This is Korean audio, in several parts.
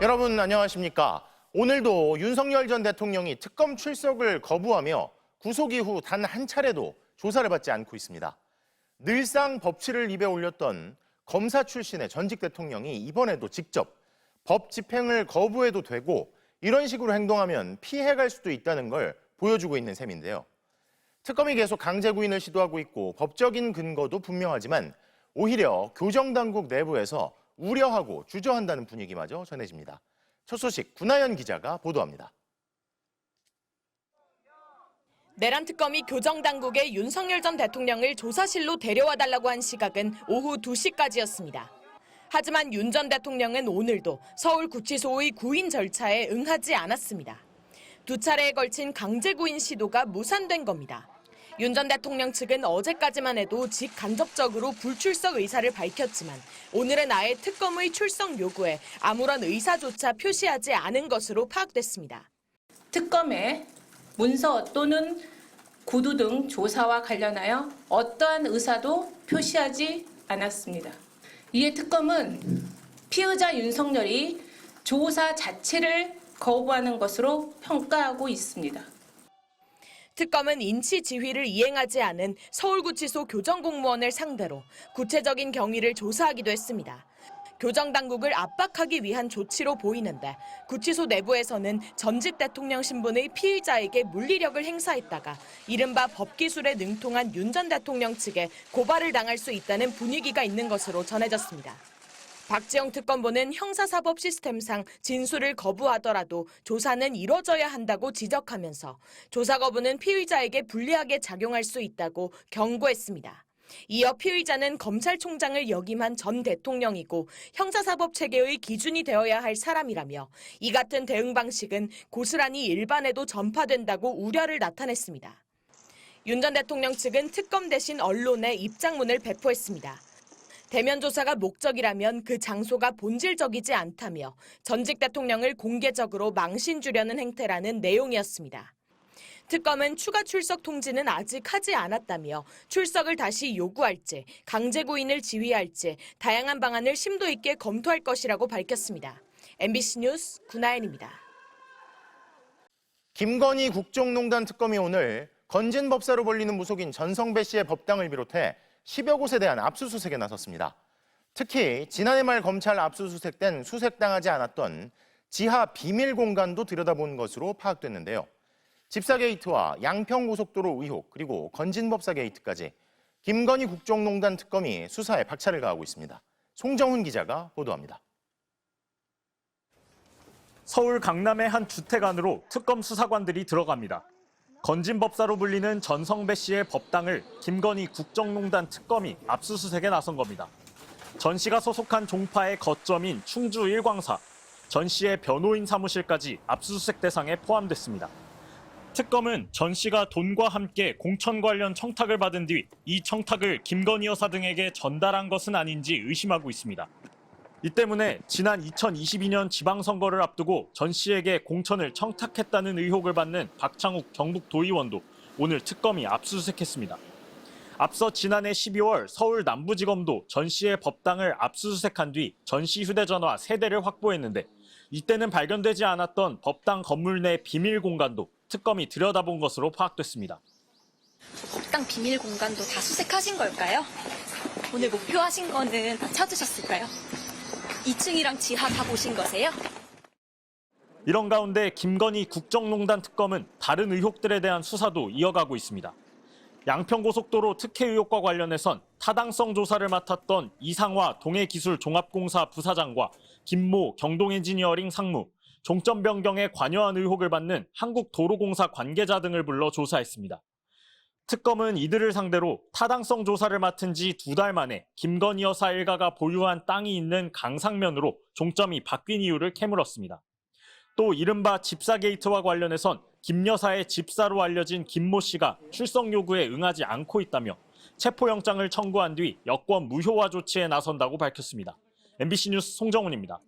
여러분 안녕하십니까? 오늘도 윤석열 전 대통령이 특검 출석을 거부하며 구속 이후 단 한 차례도 조사를 받지 않고 있습니다. 늘상 법치를 입에 올렸던 검사 출신의 전직 대통령이 이번에도 직접 법 집행을 거부해도 되고 이런 식으로 행동하면 피해갈 수도 있다는 걸 보여주고 있는 셈인데요. 특검이 계속 강제 구인을 시도하고 있고 법적인 근거도 분명하지만 오히려 교정당국 내부에서 우려하고 주저한다는 분위기마저 전해집니다. 첫 소식 구나연 기자가 보도합니다. 내란 특검이 교정당국에 윤석열 전 대통령을 조사실로 데려와달라고 한 시각은 오후 2시까지였습니다. 하지만 윤 전 대통령은 오늘도 서울구치소의 구인 절차에 응하지 않았습니다. 두 차례에 걸친 강제 구인 시도가 무산된 겁니다. 윤 전 대통령 측은 어제까지만 해도 직간접적으로 불출석 의사를 밝혔지만 오늘은 아예 특검의 출석 요구에 아무런 의사조차 표시하지 않은 것으로 파악됐습니다. 특검에 문서 또는 구두 등 조사와 관련하여 어떠한 의사도 표시하지 않았습니다. 이에 특검은 피의자 윤석열이 조사 자체를 거부하는 것으로 평가하고 있습니다. 특검은 인치 지휘를 이행하지 않은 서울구치소 교정공무원을 상대로 구체적인 경위를 조사하기도 했습니다. 교정당국을 압박하기 위한 조치로 보이는데 구치소 내부에서는 전직 대통령 신분의 피의자에게 물리력을 행사했다가 이른바 법기술에 능통한 윤 전 대통령 측에 고발을 당할 수 있다는 분위기가 있는 것으로 전해졌습니다. 박지영 특검보는 형사사법 시스템상 진술을 거부하더라도 조사는 이뤄져야 한다고 지적하면서 조사 거부는 피의자에게 불리하게 작용할 수 있다고 경고했습니다. 이어 피의자는 검찰총장을 역임한 전 대통령이고 형사사법 체계의 기준이 되어야 할 사람이라며 이 같은 대응 방식은 고스란히 일반에도 전파된다고 우려를 나타냈습니다. 윤 전 대통령 측은 특검 대신 언론에 입장문을 배포했습니다. 대면 조사가 목적이라면 그 장소가 본질적이지 않다며 전직 대통령을 공개적으로 망신 주려는 행태라는 내용이었습니다. 특검은 추가 출석 통지는 아직 하지 않았다며 출석을 다시 요구할지, 강제 구인을 지휘할지 다양한 방안을 심도 있게 검토할 것이라고 밝혔습니다. MBC 뉴스 구나연입니다. 김건희 국정농단 특검이 오늘 건진법사로 불리는 무속인 전성배 씨의 법당을 비롯해 10여 곳에 대한 압수수색에 나섰습니다. 특히 지난해 말 검찰 압수수색 땐 수색당하지 않았던 지하 비밀 공간도 들여다본 것으로 파악됐는데요. 집사 게이트와 양평고속도로 의혹 그리고 건진법사 게이트까지 김건희 국정농단 특검이 수사에 박차를 가하고 있습니다. 송정훈 기자가 보도합니다. 서울 강남의 한 주택 안으로 특검 수사관들이 들어갑니다. 건진법사로 불리는 전성배 씨의 법당을 김건희 국정농단 특검이 압수수색에 나선 겁니다. 전 씨가 소속한 종파의 거점인 충주 일광사, 전 씨의 변호인 사무실까지 압수수색 대상에 포함됐습니다. 특검은 전 씨가 돈과 함께 공천 관련 청탁을 받은 뒤 이 청탁을 김건희 여사 등에게 전달한 것은 아닌지 의심하고 있습니다. 이 때문에 지난 2022년 지방선거를 앞두고 전 씨에게 공천을 청탁했다는 의혹을 받는 박창욱 경북도의원도 오늘 특검이 압수수색했습니다. 앞서 지난해 12월 서울 남부지검도 전 씨의 법당을 압수수색한 뒤 전 씨 휴대전화 3대를 확보했는데 이때는 발견되지 않았던 법당 건물 내 비밀 공간도 특검이 들여다본 것으로 파악됐습니다. 법당 비밀 공간도 다 수색하신 걸까요? 오늘 목표하신 거는 다 찾으셨을까요? 2층이랑 지하 다 보신 거세요? 이런 가운데 김건희 국정농단 특검은 다른 의혹들에 대한 수사도 이어가고 있습니다. 양평고속도로 특혜 의혹과 관련해선 타당성 조사를 맡았던 이상화 동해기술종합공사 부사장과 김모 경동엔지니어링 상무, 종점 변경에 관여한 의혹을 받는 한국도로공사 관계자 등을 불러 조사했습니다. 특검은 이들을 상대로 타당성 조사를 맡은 지 2달 만에 김건희 여사 일가가 보유한 땅이 있는 강상면으로 종점이 바뀐 이유를 캐물었습니다. 또 이른바 집사 게이트와 관련해선 김 여사의 집사로 알려진 김모 씨가 출석 요구에 응하지 않고 있다며 체포영장을 청구한 뒤 여권 무효화 조치에 나선다고 밝혔습니다. MBC 뉴스 송정훈입니다.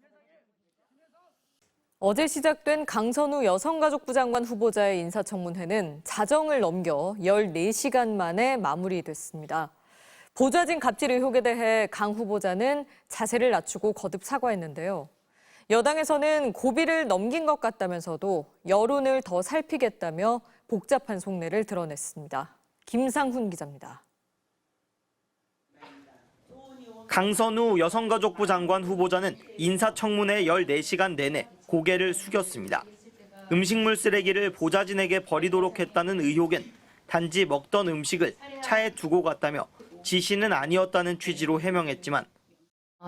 어제 시작된 강선우 여성가족부 장관 후보자의 인사청문회는 자정을 넘겨 14시간 만에 마무리됐습니다. 보좌진 갑질 의혹에 대해 강 후보자는 자세를 낮추고 거듭 사과했는데요. 여당에서는 고비를 넘긴 것 같다면서도 여론을 더 살피겠다며 복잡한 속내를 드러냈습니다. 김상훈 기자입니다. 강선우 여성가족부 장관 후보자는 인사청문회 14시간 내내 고개를 숙였습니다. 음식물 쓰레기를 보좌진에게 버리도록 했다는 의혹엔 단지 먹던 음식을 차에 두고 갔다며 지시는 아니었다는 취지로 해명했지만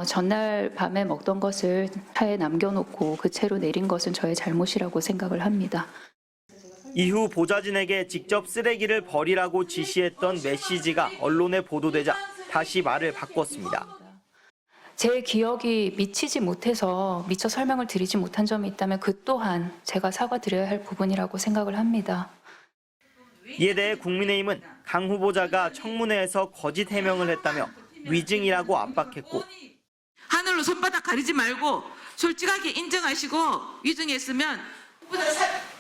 전날 밤에 먹던 것을 차에 남겨놓고 그 채로 내린 것은 저의 잘못이라고 생각을 합니다. 이후 보좌진에게 직접 쓰레기를 버리라고 지시했던 메시지가 언론에 보도되자 다시 말을 바꿨습니다. 제 기억이 미처 설명을 드리지 못한 점이 있다면 그 또한 제가 사과드려야 할 부분이라고 생각을 합니다. 이에 대해 국민의힘은 강 후보자가 청문회에서 거짓 해명을 했다며 위증이라고 압박했고 하늘로 손바닥 가리지 말고 솔직하게 인정하시고 위증했으면 후보자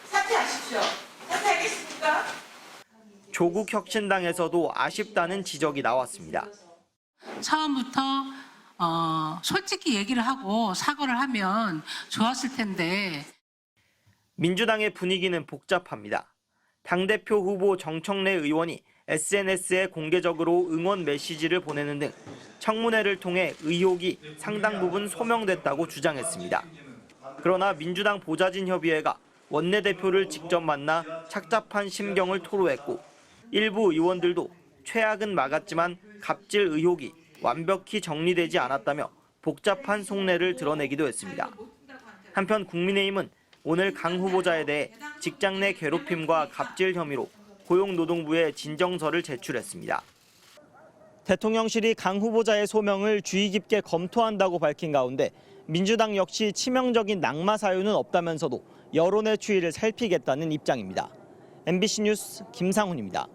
사퇴하십시오. 사퇴하겠습니까? 조국 혁신당에서도 아쉽다는 지적이 나왔습니다. 처음부터 솔직히 얘기를 하고 사과를 하면 좋았을 텐데. 민주당의 분위기는 복잡합니다. 당대표 후보 정청래 의원이 SNS에 공개적으로 응원 메시지를 보내는 등 청문회를 통해 의혹이 상당 부분 소명됐다고 주장했습니다. 그러나 민주당 보좌진협의회가 원내대표를 직접 만나 착잡한 심경을 토로했고 일부 의원들도 최악은 막았지만 갑질 의혹이 완벽히 정리되지 않았다며 복잡한 속내를 드러내기도 했습니다. 한편 국민의힘은 오늘 강 후보자에 대해 직장 내 괴롭힘과 갑질 혐의로 고용노동부에 진정서를 제출했습니다. 대통령실이 강 후보자의 소명을 주의 깊게 검토한다고 밝힌 가운데 민주당 역시 치명적인 낙마 사유는 없다면서도 여론의 추이를 살피겠다는 입장입니다. MBC 뉴스 김상훈입니다.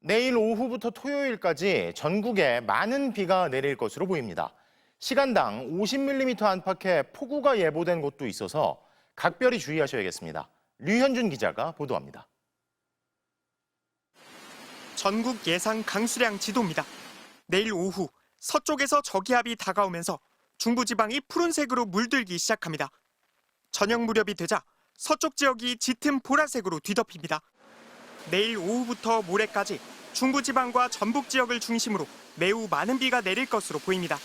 내일 오후부터 토요일까지 전국에 많은 비가 내릴 것으로 보입니다. 시간당 50mm 안팎의 폭우가 예보된 곳도 있어서 각별히 주의하셔야겠습니다. 류현준 기자가 보도합니다. 전국 예상 강수량 지도입니다. 내일 오후 서쪽에서 저기압이 다가오면서 중부지방이 푸른색으로 물들기 시작합니다. 저녁 무렵이 되자 서쪽 지역이 짙은 보라색으로 뒤덮입니다. 내일 오후부터 모레까지 중부지방과 전북 지역을 중심으로 매우 많은 비가 내릴 것으로 보입니다.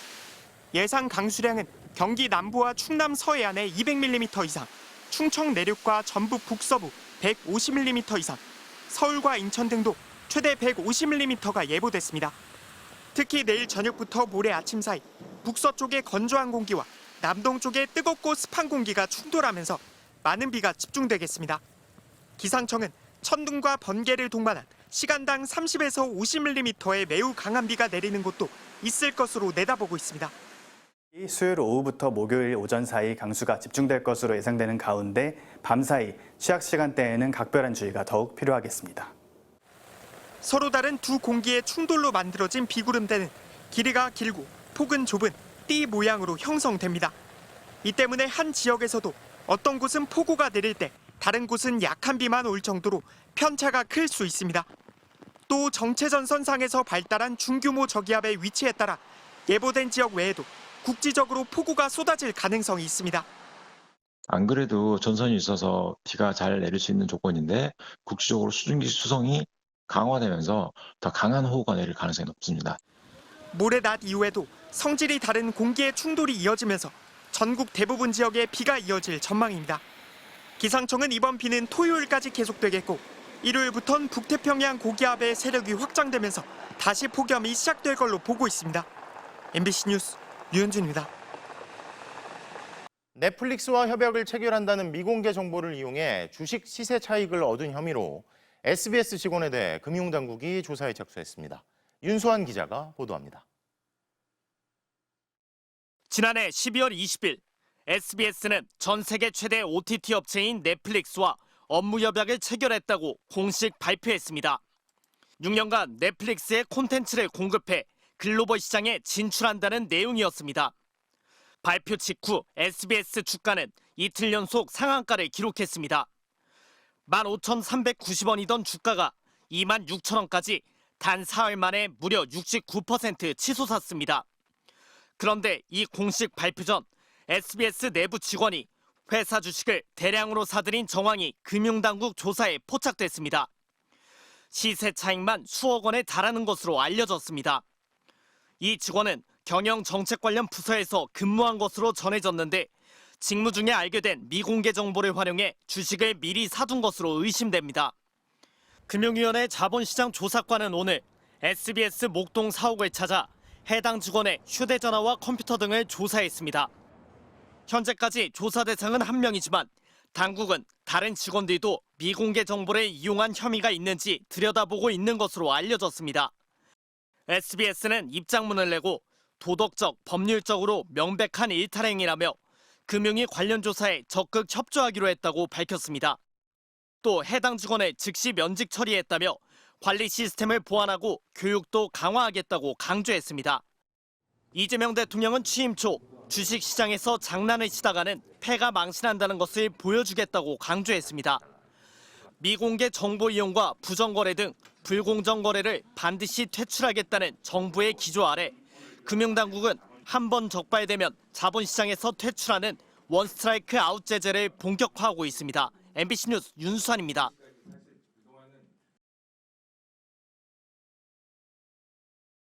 예상 강수량은 경기 남부와 충남 서해안에 200mm 이상, 충청 내륙과 전북 북서부 150mm 이상, 서울과 인천 등도 최대 150mm가 예보됐습니다. 특히 내일 저녁부터 모레 아침 사이 북서쪽의 건조한 공기와 남동쪽의 뜨겁고 습한 공기가 충돌하면서 많은 비가 집중되겠습니다. 기상청은 천둥과 번개를 동반한 시간당 30에서 50mm의 매우 강한 비가 내리는 곳도 있을 것으로 내다보고 있습니다. 수요일 오후부터 목요일 오전 사이 강수가 집중될 것으로 예상되는 가운데 밤사이 취약 시간대에는 각별한 주의가 더욱 필요하겠습니다. 서로 다른 두 공기의 충돌로 만들어진 비구름대는 길이가 길고 폭은 좁은 띠 모양으로 형성됩니다. 이 때문에 한 지역에서도 어떤 곳은 폭우가 내릴 때 다른 곳은 약한 비만 올 정도로 편차가 클 수 있습니다. 또 정체전선상에서 발달한 중규모 저기압의 위치에 따라 예보된 지역 외에도 국지적으로 폭우가 쏟아질 가능성이 있습니다. 안 그래도 전선이 있어서 비가 잘 내릴 수 있는 조건인데 국지적으로 수증기 수성이 강화되면서 더 강한 호우가 내릴 가능성이 높습니다. 모레 낮 이후에도 성질이 다른 공기의 충돌이 이어지면서 전국 대부분 지역에 비가 이어질 전망입니다. 기상청은 이번 비는 토요일까지 계속되겠고 일요일부터는 북태평양 고기압의 세력이 확장되면서 다시 폭염이 시작될 걸로 보고 있습니다. MBC 뉴스 류현준입니다. 넷플릭스와 협약을 체결한다는 미공개 정보를 이용해 주식 시세 차익을 얻은 혐의로 SBS 직원에 대해 금융당국이 조사에 착수했습니다. 윤수환 기자가 보도합니다. 지난해 12월 20일 SBS는 전 세계 최대 OTT 업체인 넷플릭스와 업무 협약을 체결했다고 공식 발표했습니다. 6년간 넷플릭스의 콘텐츠를 공급해 글로벌 시장에 진출한다는 내용이었습니다. 발표 직후 SBS 주가는 이틀 연속 상한가를 기록했습니다. 15,390원이던 주가가 26,000원까지 단 사흘 만에 무려 69% 치솟았습니다. 그런데 이 공식 발표 전 SBS 내부 직원이 회사 주식을 대량으로 사들인 정황이 금융당국 조사에 포착됐습니다. 시세 차익만 수억 원에 달하는 것으로 알려졌습니다. 이 직원은 경영 정책 관련 부서에서 근무한 것으로 전해졌는데 직무 중에 알게 된 미공개 정보를 활용해 주식을 미리 사둔 것으로 의심됩니다. 금융위원회 자본시장 조사과는 오늘 SBS 목동 사옥을 찾아 해당 직원의 휴대전화와 컴퓨터 등을 조사했습니다. 현재까지 조사 대상은 1명이지만 당국은 다른 직원들도 미공개 정보를 이용한 혐의가 있는지 들여다보고 있는 것으로 알려졌습니다. SBS는 입장문을 내고 도덕적, 법률적으로 명백한 일탈행위라며 금융위 관련 조사에 적극 협조하기로 했다고 밝혔습니다. 또 해당 직원을 즉시 면직 처리했다며 관리 시스템을 보완하고 교육도 강화하겠다고 강조했습니다. 이재명 대통령은 취임 초 주식시장에서 장난을 치다가는 패가 망신한다는 것을 보여주겠다고 강조했습니다. 미공개 정보 이용과 부정거래 등 불공정 거래를 반드시 퇴출하겠다는 정부의 기조 아래 금융당국은 한 번 적발되면 자본시장에서 퇴출하는 원스트라이크 아웃 제재를 본격화하고 있습니다. MBC 뉴스 윤수환입니다.